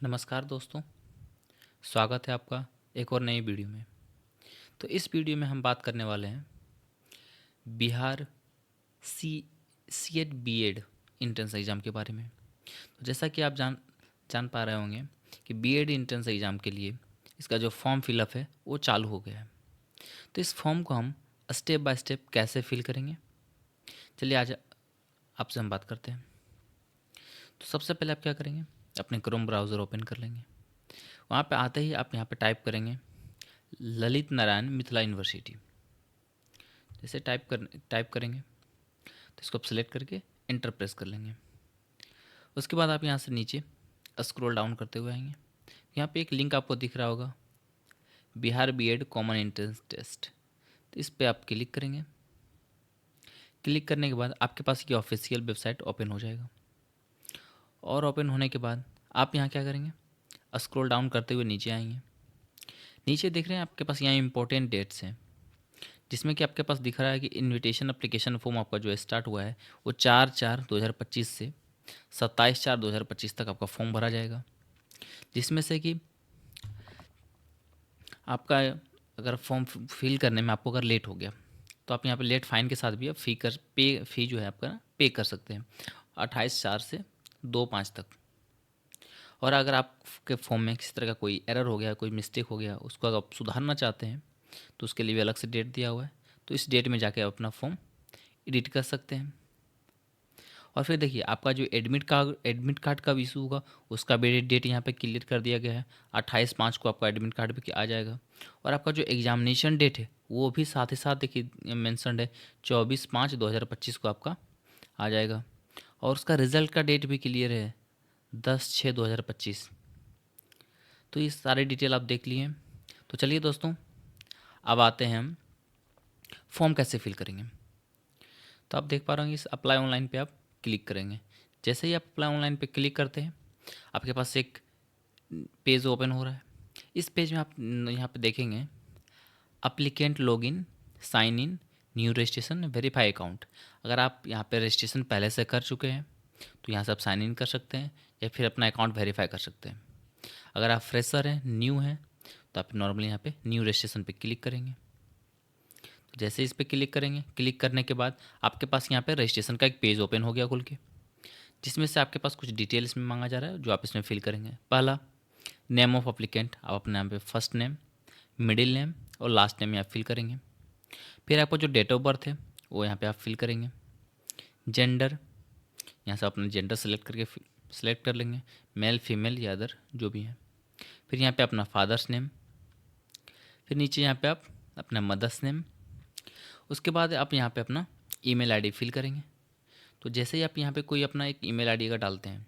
नमस्कार दोस्तों, स्वागत है आपका एक और नई वीडियो में। तो इस वीडियो में हम बात करने वाले हैं बिहार सी सीएट बीएड इंट्रेंस एग्ज़ाम के बारे में। तो जैसा कि आप जान जान पा रहे होंगे कि बीएड इंट्रेंस एग्ज़ाम के लिए इसका जो फॉर्म फिलअप है वो चालू हो गया है। तो इस फॉर्म को हम स्टेप बाय स्टेप कैसे फिल करेंगे, चलिए आज आपसे हम बात करते हैं। तो सबसे पहले आप क्या करेंगे, अपने क्रोम ब्राउज़र ओपन कर लेंगे। वहाँ पे आते ही आप यहाँ पे टाइप करेंगे ललित नारायण मिथिला यूनिवर्सिटी। जैसे टाइप करेंगे तो इसको आप सेलेक्ट करके इंटर प्रेस कर लेंगे। उसके बाद आप यहाँ से नीचे स्क्रॉल डाउन करते हुए आएंगे। यहाँ पे एक लिंक आपको दिख रहा होगा, Bihar BEd common entrance test. तो इस पर आप क्लिक करेंगे। क्लिक करने के बाद आपके पास ये ऑफिशियल वेबसाइट ओपन हो जाएगा। और ओपन होने के बाद आप यहाँ क्या करेंगे, स्क्रॉल डाउन करते हुए नीचे आएंगे। नीचे देख रहे हैं आपके पास यहाँ इंपॉर्टेंट डेट्स हैं, जिसमें कि आपके पास दिख रहा है कि इनविटेशन एप्लीकेशन फॉर्म आपका जो स्टार्ट हुआ है वो 4/4/2025 से 27/4/2025 तक आपका फॉर्म भरा जाएगा। जिसमें से कि आपका अगर फॉर्म फिल करने में आपको अगर लेट हो गया तो आप यहाँ पे लेट फाइन के साथ भी आप फ़ी जो है आपका ना पे कर सकते हैं 28/4 से 2/5 तक। और अगर आपके फॉर्म में किसी तरह का कोई एरर हो गया, कोई मिस्टेक हो गया, उसको अगर आप सुधारना चाहते हैं तो उसके लिए भी अलग से डेट दिया हुआ है। तो इस डेट में जाके आप अपना फॉर्म एडिट कर सकते हैं। और फिर देखिए आपका जो एडमिट कार्ड का इशू होगा उसका भी डेट यहाँ पे क्लियर कर दिया गया है। 28/5 को आपका एडमिट कार्ड भी आ जाएगा। और आपका जो एग्जामिनेशन डेट है वो भी साथ ही साथ देखिए मेंशनड है, 24/5/2025 को आपका आ जाएगा। और उसका रिजल्ट का डेट भी क्लियर है, 10/6/2025। तो ये सारे डिटेल आप देख लिए। तो चलिए दोस्तों, अब आते हैं हम फॉर्म कैसे फिल करेंगे। तो आप देख पा रहे होंगे, इस अप्लाई ऑनलाइन पे आप क्लिक करेंगे। जैसे ही आप अप्लाई ऑनलाइन पे क्लिक करते हैं आपके पास एक पेज ओपन हो रहा है। इस पेज में आप यहाँ पे देखेंगे applicant login, sign in, new registration, verify account. अगर आप यहाँ पे रजिस्ट्रेशन पहले से कर चुके हैं तो यहाँ से आप साइन इन कर सकते हैं या फिर अपना अकाउंट वेरीफाई कर सकते हैं। अगर आप फ्रेशर हैं, न्यू हैं, तो आप नॉर्मली यहाँ पे न्यू रजिस्ट्रेशन पे क्लिक करेंगे। जैसे इस पर क्लिक करेंगे, क्लिक करने के बाद आपके पास यहाँ पे रजिस्ट्रेशन का एक पेज ओपन हो गया खुल के, जिसमें से आपके पास कुछ डिटेल इसमें मांगा जा रहा है जो आप इसमें फिल करेंगे। पहला, नेम ऑफ अप्लीकेंट, आप अपने यहाँ पे फर्स्ट नेम, मिडिल नेम और लास्ट नेम यहाँ फिल करेंगे। फिर आपका जो डेट ऑफ बर्थ है वो यहाँ पे आप फिल करेंगे। जेंडर, यहाँ से अपना जेंडर सेलेक्ट कर लेंगे, मेल फीमेल या अदर जो भी है। फिर यहाँ पे अपना फादर्स नेम, फिर नीचे यहाँ पे आप अपना मदर्स नेम। उसके बाद आप यहाँ पे अपना ईमेल आईडी फिल करेंगे। तो जैसे ही आप यहाँ पे कोई अपना एक ईमेल आईडी का डालते हैं,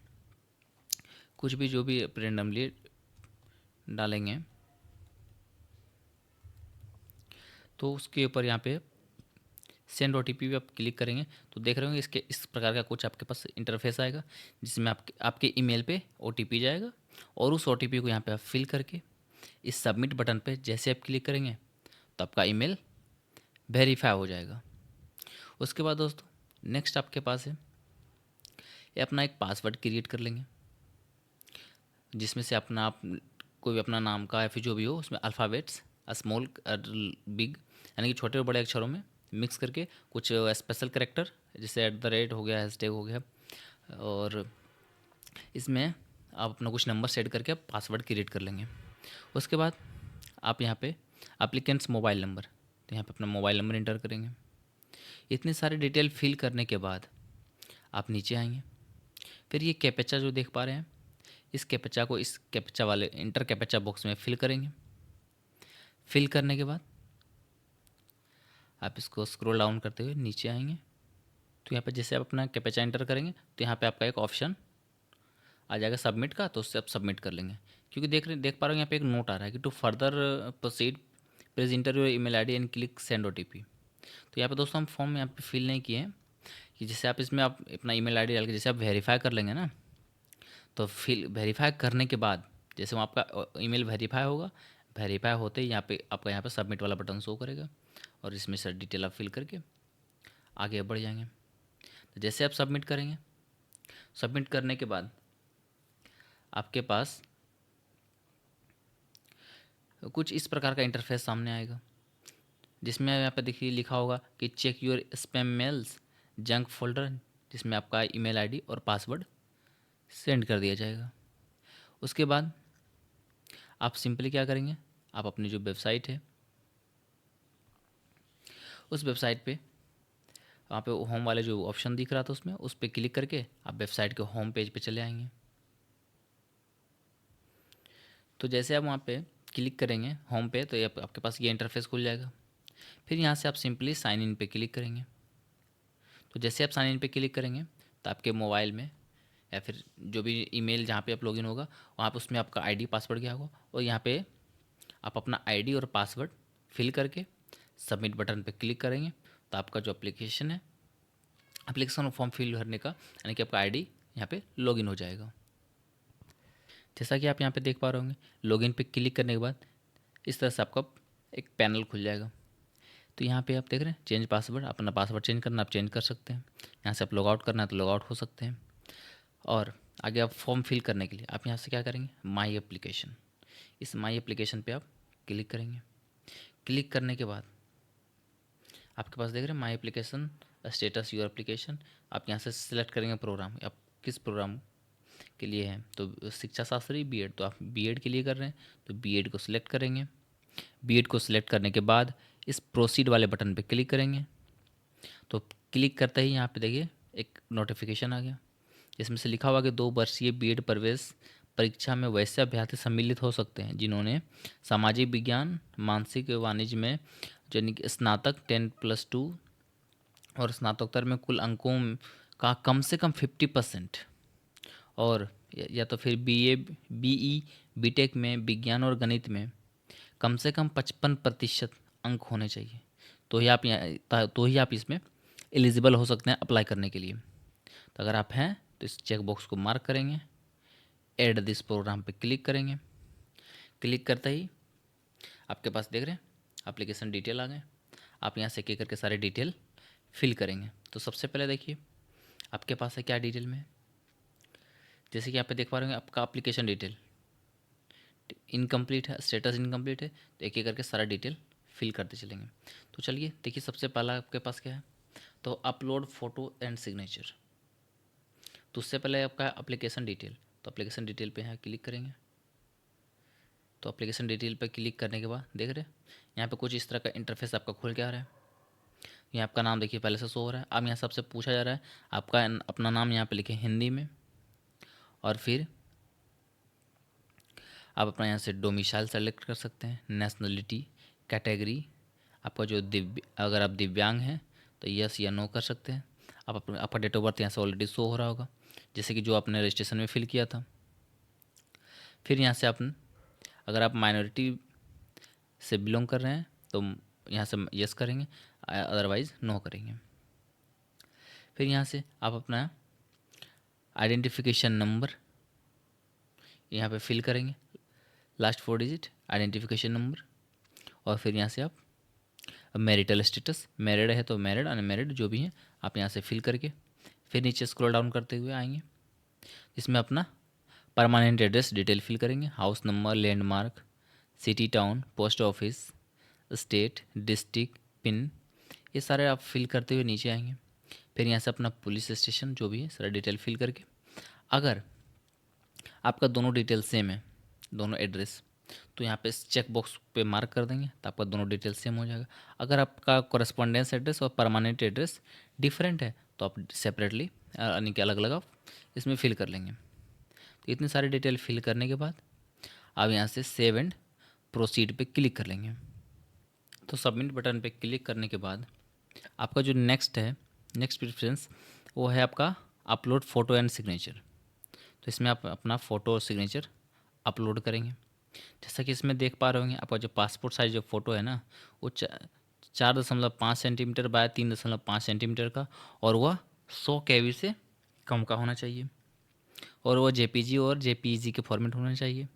कुछ भी जो भी रेंडमली डालेंगे, तो उसके ऊपर यहाँ पे सेंड ओटीपी पे आप क्लिक करेंगे तो देख रहे होंगे इसके इस प्रकार का कुछ आपके पास इंटरफेस आएगा, जिसमें आपके ईमेल पे ओटीपी जाएगा। और उस ओटीपी को यहाँ पे आप फिल करके इस सबमिट बटन पे जैसे आप क्लिक करेंगे तो आपका ईमेल वेरीफाई हो जाएगा। उसके बाद दोस्तों नेक्स्ट आपके पास है, ये अपना एक पासवर्ड क्रिएट कर लेंगे, जिसमें से अपना आप कोई भी अपना नाम का या फिर जो भी हो उसमें अल्फ़ाबेट्स स्मॉल बिग यानी कि छोटे और बड़े अक्षरों में मिक्स करके कुछ स्पेशल करेक्टर जैसे @ हो गया, हैशटैग हो गया, और इसमें आप अपना कुछ नंबर सेट करके आप पासवर्ड क्रिएट कर लेंगे। उसके बाद आप यहाँ पे एप्लीकेंट्स मोबाइल नंबर, तो यहाँ पे अपना मोबाइल नंबर इंटर करेंगे। इतनी सारी डिटेल फिल करने के बाद आप नीचे आएंगे। फिर ये कैप्चा जो देख पा रहे हैं, इस कैप्चा को इस कैप्चा वाले इंटर कैप्चा बॉक्स में फिल करेंगे। फिल करने के बाद आप इसको स्क्रॉल डाउन करते हुए नीचे आएंगे। तो यहाँ पे जैसे आप अपना कैप्चा एंटर करेंगे तो यहाँ पे आपका एक ऑप्शन आ जाएगा सबमिट का, तो उससे आप सबमिट कर लेंगे। क्योंकि देख पा रहे हो यहाँ पे एक नोट आ रहा है कि to further proceed please enter your email ID and click send OTP. तो यहाँ पे दोस्तों हम फॉर्म यहाँ पे फिल नहीं किए हैं कि जैसे आप इसमें आप अपना ईमेल आईडी डाल के जैसे आप वेरीफाई कर लेंगे ना, तो फिल वेरीफाई करने के बाद जैसे वो आपका ईमेल वेरीफाई होगा, वेरीफाई होते ही यहाँ पे आपका यहाँ पे सबमिट वाला बटन शो करेगा और इसमें सर डिटेल आप फिल करके आगे बढ़ जाएंगे। तो जैसे आप सबमिट करेंगे, सबमिट करने के बाद आपके पास कुछ इस प्रकार का इंटरफेस सामने आएगा, जिसमें यहाँ पे देखिए लिखा होगा कि check your spam mails, junk folder, जिसमें आपका ईमेल आईडी और पासवर्ड सेंड कर दिया जाएगा। उसके बाद आप सिंपली क्या करेंगे, आप अपनी जो वेबसाइट है उस वेबसाइट पे वहाँ पे होम वाले जो ऑप्शन दिख रहा था उसमें, उस पर क्लिक करके आप वेबसाइट के होम पेज पे चले आएंगे। तो जैसे आप वहाँ पे क्लिक करेंगे होम पे, तो ये आपके पास ये इंटरफेस खुल जाएगा। फिर यहाँ से आप सिंपली साइन इन पे क्लिक करेंगे। तो जैसे आप साइन इन पे क्लिक करेंगे तो आपके मोबाइल में या फिर जो भी ईमेल जहाँ पे आप लॉगिन होगा वहाँ पे उसमें आपका आईडी पासवर्ड क्या होगा, और यहाँ पे आप अपना आईडी और पासवर्ड फिल करके सबमिट बटन पे क्लिक करेंगे। तो आपका जो एप्लीकेशन है, एप्लीकेशन फॉर्म फिल भरने का, यानी कि आपका आईडी यहाँ पे लॉगिन हो जाएगा। जैसा कि आप यहाँ पे देख पा रहे होंगे, लॉगिन पे क्लिक करने के बाद इस तरह से आपका एक पैनल खुल जाएगा। तो यहाँ पे आप देख रहे हैं चेंज पासवर्ड, अपना पासवर्ड चेंज करना आप चेंज कर सकते हैं। यहाँ से आप लॉग आउट करना है तो लॉग आउट हो सकते हैं। और आगे आप फॉर्म फिल करने के लिए आप यहाँ से क्या करेंगे, माई एप्लीकेशन, इस माई एप्लीकेशन पे आप क्लिक करेंगे। क्लिक करने के बाद आपके पास देख रहे हैं my application status your application. आप यहाँ से सिलेक्ट करेंगे प्रोग्राम, आप किस प्रोग्राम के लिए है। तो शिक्षा शास्त्री बीएड, तो आप बीएड के लिए कर रहे हैं तो बीएड को सिलेक्ट करेंगे। बीएड को सिलेक्ट करने के बाद इस प्रोसीड वाले बटन पे क्लिक करेंगे। तो क्लिक करते ही यहाँ पे देखिए एक नोटिफिकेशन आ गया, इसमें से लिखा हुआ कि 2 वर्षीय बीएड प्रवेश परीक्षा में वैसे अभ्यर्थी सम्मिलित हो सकते हैं जिन्होंने सामाजिक विज्ञान, मानसिक एवं वाणिज्य में यानी कि स्नातक 10+2 और स्नातकोत्तर में कुल अंकों का कम से कम 50%, और या तो फिर बीए, बीई, बीटेक में विज्ञान और गणित में कम से कम 55% अंक होने चाहिए। तो ही आप इसमें एलिजिबल हो सकते हैं अप्लाई करने के लिए। तो अगर आप हैं तो इस चेक बॉक्स को मार्क करेंगे, ऐड दिस प्रोग्राम पे क्लिक करेंगे। क्लिक करते ही आपके पास देख रहे हैं एप्लीकेशन डिटेल आ गए। आप यहाँ से एक एक करके सारे डिटेल फिल करेंगे। तो सबसे पहले देखिए आपके पास है क्या डिटेल में, जैसे कि आप पे देख पा रहे होंगे आपका एप्लीकेशन डिटेल इनकम्प्लीट है, स्टेटस इनकम्प्लीट है। तो एक एक करके सारा डिटेल फिल करते चलेंगे। तो चलिए देखिए सबसे पहला आपके पास क्या है, तो अपलोड फ़ोटो एंड सिग्नेचर। तो उससे पहले आपका एप्लीकेशन डिटेल, तो एप्लीकेशन डिटेल पे यहाँ क्लिक करेंगे। तो एप्लीकेशन डिटेल पे क्लिक करने के बाद देख रहे हैं यहाँ पे कुछ इस तरह का इंटरफेस आपका खुल के आ रहा है। यहाँ आपका नाम देखिए पहले से शो हो रहा है। अब यहाँ सबसे पूछा जा रहा है आपका अपना नाम यहाँ पे लिखें हिंदी में, और फिर आप अपना यहाँ से डोमिसाइल सेलेक्ट कर सकते हैं, नेशनलिटी, कैटेगरी, आपका जो अगर आप दिव्यांग हैं तो यस या नो कर सकते हैं। आप आपका डेट ऑफ बर्थ यहाँ से ऑलरेडी शो हो रहा होगा, जैसे कि जो आपने रजिस्ट्रेशन में फिल किया था। फिर यहाँ से आप अगर आप माइनॉरिटी से बिलोंग कर रहे हैं तो यहाँ से यस करेंगे, अदरवाइज़ नो करेंगे। फिर यहाँ से आप अपना आइडेंटिफिकेशन नंबर यहाँ पे फिल करेंगे, लास्ट 4 डिजिट आइडेंटिफिकेशन नंबर। और फिर यहाँ से आप मैरिटल स्टेटस, मैरिड है तो मैरिड, अनमैरिड जो भी है आप यहाँ से फिल करके फिर नीचे स्क्रॉल डाउन करते हुए आएंगे। इसमें अपना परमानेंट एड्रेस डिटेल फिल करेंगे, house number, landmark, city, town, post office, state, district, pin, ये सारे आप फिल करते हुए नीचे आएंगे। फिर यहाँ से अपना पुलिस स्टेशन जो भी है सारा डिटेल फिल करके, अगर आपका दोनों डिटेल सेम है, दोनों एड्रेस, तो यहाँ पे चेक बॉक्स पे मार्क कर देंगे तो आपका दोनों डिटेल सेम हो जाएगा। अगर आपका कॉरेस्पॉन्डेंस एड्रेस और परमानेंट एड्रेस डिफरेंट है तो आप सेपरेटली यानी कि अलग अलग आप इसमें फिल कर लेंगे। तो इतनी सारी डिटेल फिल करने के बाद आप यहाँ से सेव एंड प्रोसीड पे क्लिक कर लेंगे। तो सबमिट बटन पे क्लिक करने के बाद आपका जो नेक्स्ट है, नेक्स्ट प्रेफरेंस, वो है आपका अपलोड फ़ोटो एंड सिग्नेचर। तो इसमें आप अपना फ़ोटो और सिग्नेचर अपलोड करेंगे। जैसा कि इसमें देख पा रहे होंगे आपका जो पासपोर्ट साइज जो फ़ोटो है ना, वो 4.5 सेंटीमीटर बाय 3.5 सेंटीमीटर का, और वह 100 KB से कम का होना चाहिए, और वह जेपीजी और जेपीईजी के फॉर्मेट होना चाहिए।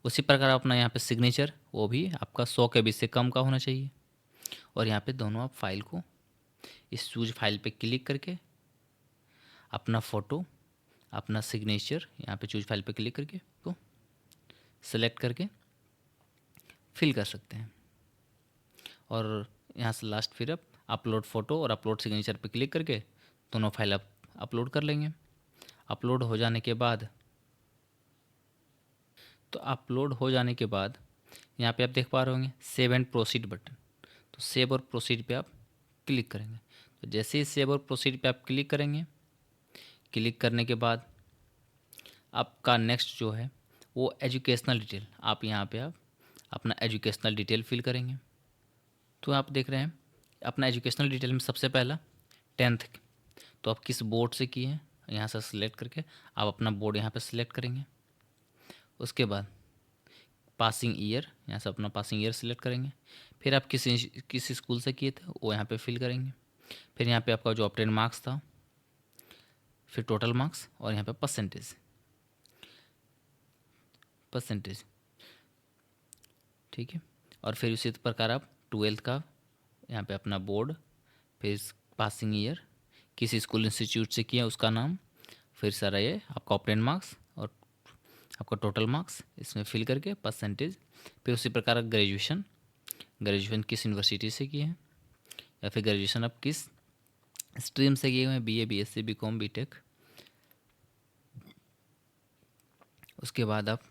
उसी प्रकार अपना यहाँ पे सिग्नेचर वो भी आपका 100 KB से कम का होना चाहिए। और यहाँ पे दोनों आप फाइल को इस चूज फाइल पे क्लिक करके अपना फ़ोटो, अपना सिग्नेचर यहाँ पे चूज फाइल पे क्लिक करके को सेलेक्ट करके फिल कर सकते हैं। और यहाँ से लास्ट फिर आप अपलोड फ़ोटो और अपलोड सिग्नेचर पे क्लिक करके दोनों फाइल आप अपलोड कर लेंगे। अपलोड हो जाने के बाद अपलोड हो जाने के बाद यहाँ पे आप देख पा रहे होंगे सेव एंड प्रोसीड बटन। तो सेव और प्रोसीड पे आप क्लिक करेंगे। तो जैसे ही सेव और प्रोसीड पे आप क्लिक करेंगे, क्लिक करने के बाद आपका नेक्स्ट जो है वो एजुकेशनल डिटेल, आप यहाँ पे आप अपना एजुकेशनल डिटेल फिल करेंगे। तो आप देख रहे हैं अपना एजुकेशनल डिटेल में सबसे पहला 10th, तो आप किस बोर्ड से किए हैं यहाँ से सिलेक्ट करके आप अपना बोर्ड यहाँ पे सिलेक्ट करेंगे। उसके बाद पासिंग ईयर, यहाँ से अपना पासिंग ईयर सिलेक्ट करेंगे। फिर आप किस स्कूल से किए थे वो यहाँ पे फिल करेंगे। फिर यहाँ पे आपका जो ऑब्टेन मार्क्स था, फिर टोटल मार्क्स और यहाँ पे परसेंटेज, ठीक है। और फिर उसी प्रकार आप 12th का यहाँ पे अपना बोर्ड, फिर पासिंग ईयर, किस स्कूल इंस्टीट्यूट से किया उसका नाम, फिर सारा ये आपका ऑब्टेन मार्क्स और आपका टोटल मार्क्स इसमें फिल करके परसेंटेज। फिर उसी प्रकार ग्रेजुएशन किस यूनिवर्सिटी से किए हैं या फिर ग्रेजुएशन आप किस स्ट्रीम से किए हुए हैं, बीए, बीएससी, बीकॉम, बीटेक। उसके बाद आप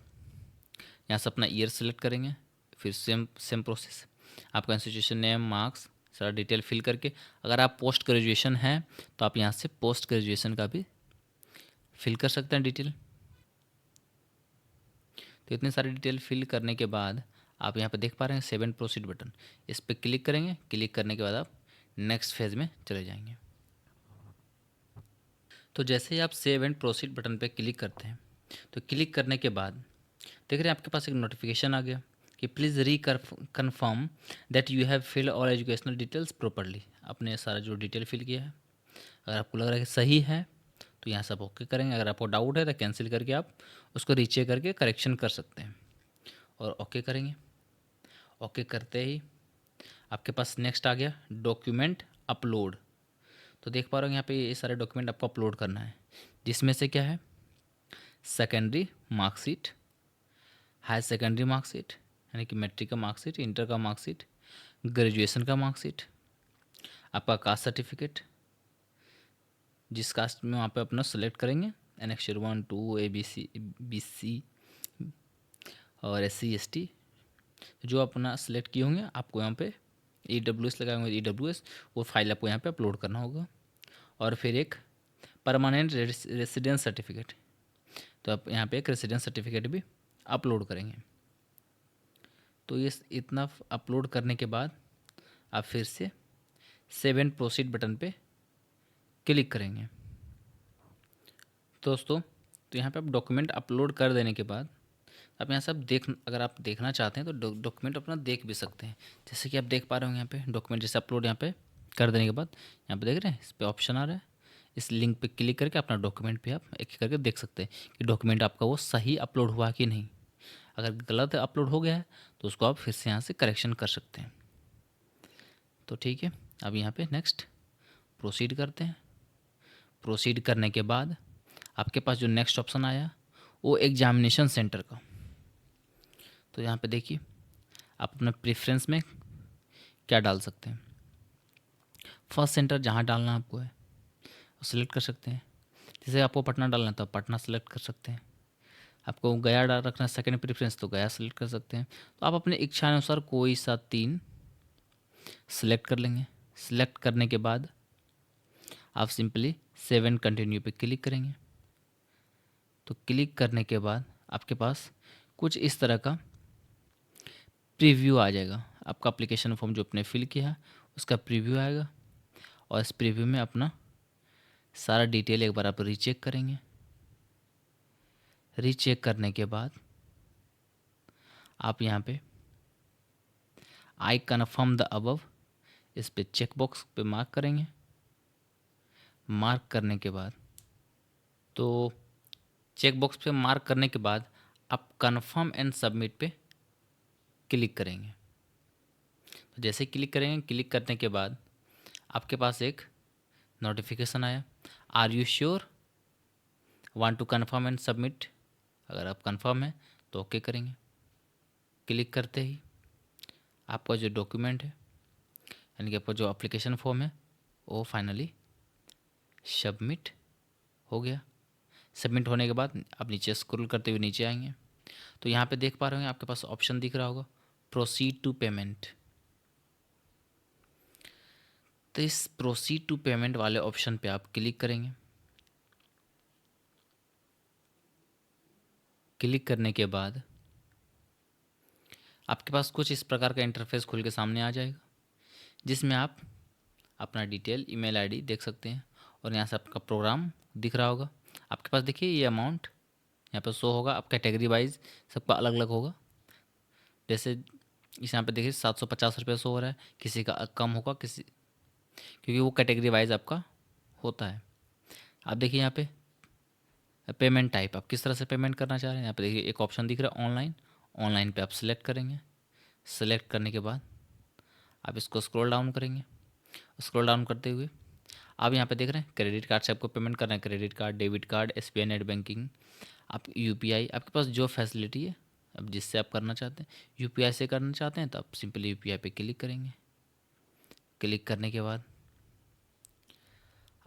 यहाँ से अपना ईयर सेलेक्ट करेंगे। फिर सेम प्रोसेस, आपका इंस्टीट्यूशन नेम, मार्क्स, सारा डिटेल फिल करके, अगर आप पोस्ट ग्रेजुएशन हैं तो आप यहाँ से पोस्ट ग्रेजुएशन का भी फिल कर सकते हैं डिटेल। तो इतने सारे डिटेल फिल करने के बाद आप यहाँ पे देख पा रहे हैं सेव एंड प्रोसीड बटन, इस पर क्लिक करेंगे। क्लिक करने के बाद आप नेक्स्ट फेज़ में चले जाएंगे। तो जैसे ही आप सेव एंड प्रोसीड बटन पे क्लिक करते हैं तो क्लिक करने के बाद देख रहे हैं आपके पास एक नोटिफिकेशन आ गया कि please confirm that you have fill all educational details properly. आपने सारा जो डिटेल फिल किया है, अगर आपको लग रहा है कि सही है तो यहाँ से आप ओके करेंगे। अगर आपको डाउट है तो कैंसिल करके आप उसको रीचेक करके करेक्शन कर सकते हैं और ओके करेंगे। ओके करते ही आपके पास नेक्स्ट आ गया डॉक्यूमेंट अपलोड। तो देख पा रहे हो यहाँ पे ये सारे डॉक्यूमेंट आपको अपलोड करना है, जिसमें से क्या है secondary marksheet, higher secondary marksheet यानी कि मैट्रिक का मार्कशीट, इंटर का मार्कशीट, ग्रेजुएशन का मार्कशीट, आपका कास्ट सर्टिफिकेट, जिस कास्ट में वहाँ पे अपना सेलेक्ट करेंगे, एनेक्चर 1, 2, ABC, BC और SC ST जो अपना सेलेक्ट किए होंगे आपको यहाँ पे EWS लगाए होंगे, EWS वो फाइल आपको यहाँ पे अपलोड करना होगा। और फिर एक परमानेंट रेसिडेंस सर्टिफिकेट, तो आप यहाँ पे एक रेसिडेंस सर्टिफिकेट भी अपलोड करेंगे। तो ये इतना अपलोड करने के बाद आप फिर से सेव एंड प्रोसीड बटन पे क्लिक करेंगे। दोस्तों तो यहाँ पे आप डॉक्यूमेंट अपलोड कर देने के बाद आप यहाँ से अगर आप देखना चाहते हैं तो डॉक्यूमेंट अपना देख भी सकते हैं। जैसे कि आप देख पा रहे हो यहाँ पे डॉक्यूमेंट जैसे अपलोड यहाँ पे कर देने के बाद यहाँ पे देख रहे हैं इस पर ऑप्शन आ रहा है, इस लिंक पे क्लिक करके अपना डॉक्यूमेंट पे आप एक एक करके देख सकते हैं कि डॉक्यूमेंट आपका वो सही अपलोड हुआ कि नहीं। अगर गलत अपलोड हो गया है तो उसको आप फिर से यहाँ से करेक्शन कर सकते हैं। तो ठीक है, अब यहाँ पे नेक्स्ट प्रोसीड करते हैं। प्रोसीड करने के बाद आपके पास जो नेक्स्ट ऑप्शन आया वो एग्जामिनेशन सेंटर का। तो यहाँ पे देखिए आप अपना प्रेफरेंस में क्या डाल सकते हैं। फर्स्ट सेंटर जहाँ डालना आपको है वो सिलेक्ट कर सकते हैं। जैसे आपको पटना डालना है तो आप पटना सेलेक्ट कर सकते हैं। आपको गया डाल रखना है सेकेंड प्रेफरेंस तो गया सेलेक्ट कर सकते हैं। तो आप अपने इच्छा अनुसार कोई सा 3 सेलेक्ट कर लेंगे। सेलेक्ट करने के बाद आप सिंपली सेव एंड कंटिन्यू पे क्लिक करेंगे। तो क्लिक करने के बाद आपके पास कुछ इस तरह का प्रीव्यू आ जाएगा। आपका एप्लीकेशन फॉर्म जो आपने फिल किया है उसका प्रीव्यू आएगा और इस प्रीव्यू में अपना सारा डिटेल एक बार आप रीचेक करेंगे। रीचेक करने के बाद आप यहाँ पे आई कन्फर्म द अबव इस पे चेक बॉक्स पे मार्क करेंगे। मार्क करने के बाद तो चेक बॉक्स पे मार्क करने के बाद आप कन्फर्म एंड सबमिट पे क्लिक करेंगे। तो जैसे क्लिक करेंगे, क्लिक करने के बाद आपके पास एक नोटिफिकेशन आया, are you sure want to confirm and submit. अगर आप कन्फर्म है तो ओके करेंगे। क्लिक करते ही आपका जो डॉक्यूमेंट है यानी कि आपका जो एप्लीकेशन फॉर्म है वो फाइनली सबमिट हो गया। सबमिट होने के बाद आप नीचे स्क्रॉल करते हुए नीचे आएंगे तो यहाँ पे देख पा रहे होंगे आपके पास ऑप्शन दिख रहा होगा प्रोसीड टू पेमेंट। तो इस प्रोसीड टू पेमेंट वाले ऑप्शन पे आप क्लिक करेंगे। क्लिक करने के बाद आपके पास कुछ इस प्रकार का इंटरफेस खुल के सामने आ जाएगा जिसमें आप अपना डिटेल ईमेल आईडी देख सकते हैं और यहाँ से आपका प्रोग्राम दिख रहा होगा। आपके पास देखिए ये अमाउंट यहाँ पर शो होगा। आप कैटेगरी वाइज सबका अलग अलग होगा। जैसे इस यहाँ पे देखिए 750 रुपये शो हो रहा है, किसी का कम होगा किसी, क्योंकि वो कैटेगरी वाइज आपका होता है। आप देखिए यहाँ पे पेमेंट टाइप आप किस तरह से पेमेंट करना चाह रहे हैं। यहाँ पे देखिए एक ऑप्शन दिख रहा है ऑनलाइन। ऑनलाइन पे आप सिलेक्ट करेंगे। सेलेक्ट करने के बाद आप इसको स्क्रॉल डाउन करेंगे। स्क्रॉल डाउन करते हुए आप यहाँ पे देख रहे हैं क्रेडिट कार्ड से आपको पेमेंट करना है। Credit card, debit card, SBI net banking, आप यूपीआई, आपके पास जो फैसिलिटी है अब जिससे आप करना चाहते हैं। यूपीआई से करना चाहते हैं तो आप सिंपली यूपीआई पे क्लिक करेंगे। क्लिक करने के बाद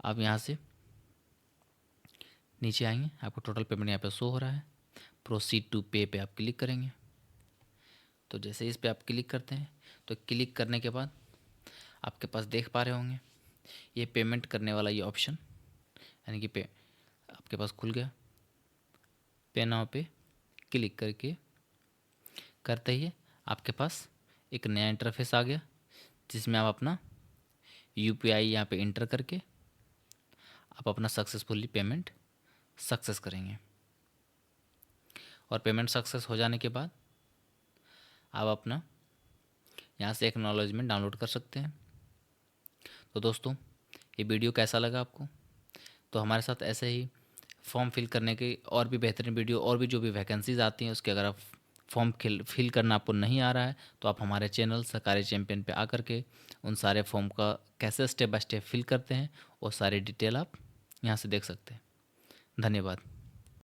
आप यहाँ से नीचे आएंगे। आपको टोटल पेमेंट यहाँ पे शो हो रहा है। प्रोसीड टू पे पे आप क्लिक करेंगे। तो जैसे इस पे आप क्लिक करते हैं तो क्लिक करने के बाद आपके पास देख पा रहे होंगे ये पेमेंट करने वाला ये ऑप्शन यानी कि पे आपके पास खुल गया। पे नाउ पे क्लिक करके करते ही आपके पास एक नया इंटरफेस आ गया जिसमें आप अपना यूपीआई यहाँ पे इंटर करके आप अपना सक्सेसफुली पेमेंट सक्सेस करेंगे। और पेमेंट सक्सेस हो जाने के बाद आप अपना यहाँ से एक्नॉलेजमेंट डाउनलोड कर सकते हैं। तो दोस्तों ये वीडियो कैसा लगा आपको? तो हमारे साथ ऐसे ही फॉर्म फिल करने के और भी बेहतरीन वीडियो और भी जो भी वैकेंसीज़ आती हैं उसके अगर आप फॉर्म फिल करना आपको नहीं आ रहा है तो आप हमारे चैनल सरकारी चैंपियन पे आकर के उन सारे फॉर्म का कैसे स्टेप बाय स्टेप फिल करते हैं वो सारी डिटेल आप यहाँ से देख सकते हैं। धन्यवाद।